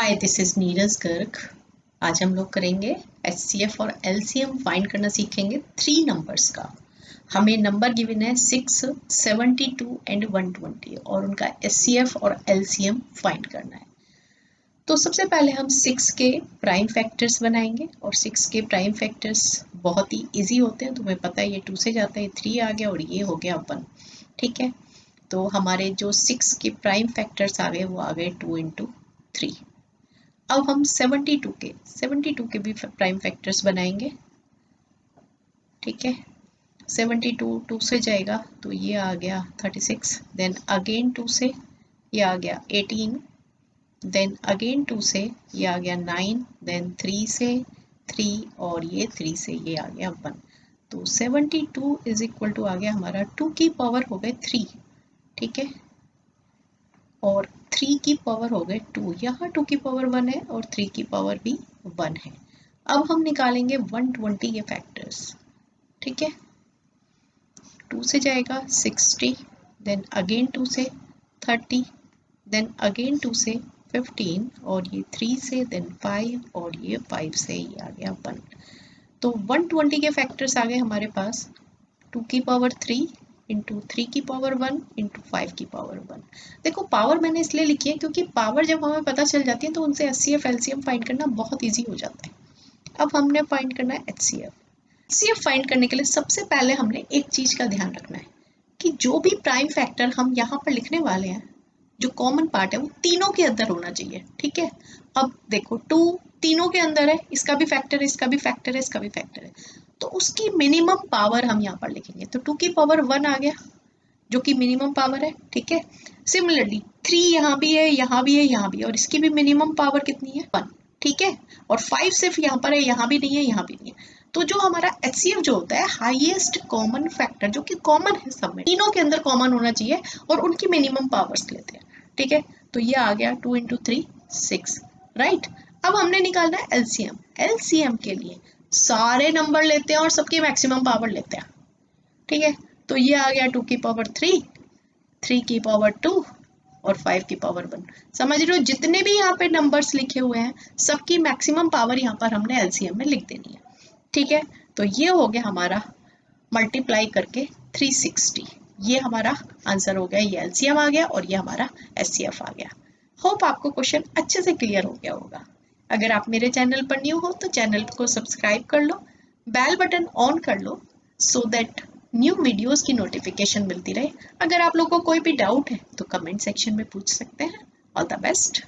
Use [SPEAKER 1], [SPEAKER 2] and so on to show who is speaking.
[SPEAKER 1] Hi, this is Neeraj Garg. आज हम लोग करेंगे एचसीएफ और एलसीएम फाइंड करना सीखेंगे 3 नंबर्स का। हमें नंबर गिवन है 6, 72 एंड 120 और उनका एचसीएफ और एलसीएम फाइंड करना है। तो सबसे पहले हम 6 के प्राइम फैक्टर्स बनाएंगे और 6 के प्राइम फैक्टर्स बहुत ही इजी होते हैं। तुम्हें पता है ये 2 से जाता है, 3 आ गया और ये हो गया 1। ठीक है, तो हमारे जो 6 के प्राइम फैक्टर्स आ गए वो आ गए 2 × 3। अब हम 72 के भी प्राइम फैक्टर्स बनाएंगे। ठीक है, 72 2 से जाएगा तो ये आ गया 36, देन अगेन 2 से ये आ गया 18, देन अगेन 2 से ये आ गया 9, देन 3 से 3 और ये 3 से ये आ गया 1। तो 72 इज इक्वल टू आ गया हमारा 2 की पावर हो गए 3। ठीक है, और 3 की पावर हो गए 2, यहाँ 2 की पावर 1 है और 3 की पावर भी 1 है। अब हम निकालेंगे 120 के फैक्टर्स। ठीक है, 2 से जाएगा 60, देन अगेन 2 से 30, देन अगेन 2 से 15 और ये 3 से, देन 5 और ये 5 से ये आ गया 1। तो 120 के फैक्टर्स आ गए हमारे पास 2 की पावर 3 इंटू 3 की पावर 1 इंटू 5 की पावर 1। देखो पावर मैंने इसलिए लिखी है क्योंकि पावर जब हमें पता चल जाती है तो उनसे एचसीएफ एलसीएम फाइंड करना बहुत इजी हो जाता है। अब हमने फाइंड करना है एचसीएफ। एचसीएफ फाइंड करने के लिए सबसे पहले हमने एक चीज का ध्यान रखना है कि जो भी प्राइम फैक्टर हम यहाँ पर लिखने वाले हैं, जो कॉमन पार्ट है वो तीनों के अंदर होना चाहिए। ठीक है, अब देखो 2 तीनों के अंदर है, इसका भी फैक्टर है, इसका भी फैक्टर है, इसका भी फैक्टर है, तो उसकी मिनिमम पावर हम यहाँ पर लिखेंगे। तो 2 की पावर 1 आ गया जो कि मिनिमम पावर है। ठीक है, सिमिलरली 3 यहाँ भी है, यहाँ भी है, यहाँ भी है और इसकी भी मिनिमम पावर कितनी है 1। ठीक है, और 5 सिर्फ यहाँ पर है, यहाँ भी नहीं है, यहाँ भी नहीं है। तो जो हमारा एचसीएफ जो होता है हाईएस्ट कॉमन फैक्टर, जो कि कॉमन है सब में, तीनों के अंदर कॉमन होना चाहिए और उनकी मिनिमम पावर्स लेते हैं। ठीक है, तो ये आ गया 2 × 3 6, राइट। अब हमने निकालना है एलसीएम। एलसीएम के लिए सारे नंबर लेते हैं और सबकी मैक्सिमम पावर लेते हैं। ठीक है, तो ये आ गया 2 की पावर 3, 3 की पावर 2 और 5 की पावर 1। समझ रहे हो, जितने भी यहाँ पे नंबर्स लिखे हुए हैं सबकी मैक्सिमम पावर यहाँ पर हमने एलसीएम में लिख देनी है। ठीक है, तो ये हो गया हमारा मल्टीप्लाई करके 360। ये हमारा आंसर हो गया, ये एलसीएम आ गया और ये हमारा एचसीएफ आ गया। होप आपको क्वेश्चन अच्छे से क्लियर हो गया होगा। अगर आप मेरे चैनल पर न्यू हो तो चैनल को सब्सक्राइब कर लो, बेल बटन ऑन कर लो सो दैट न्यू वीडियोस की नोटिफिकेशन मिलती रहे। अगर आप लोगों को कोई भी डाउट है तो कमेंट सेक्शन में पूछ सकते हैं। All the best.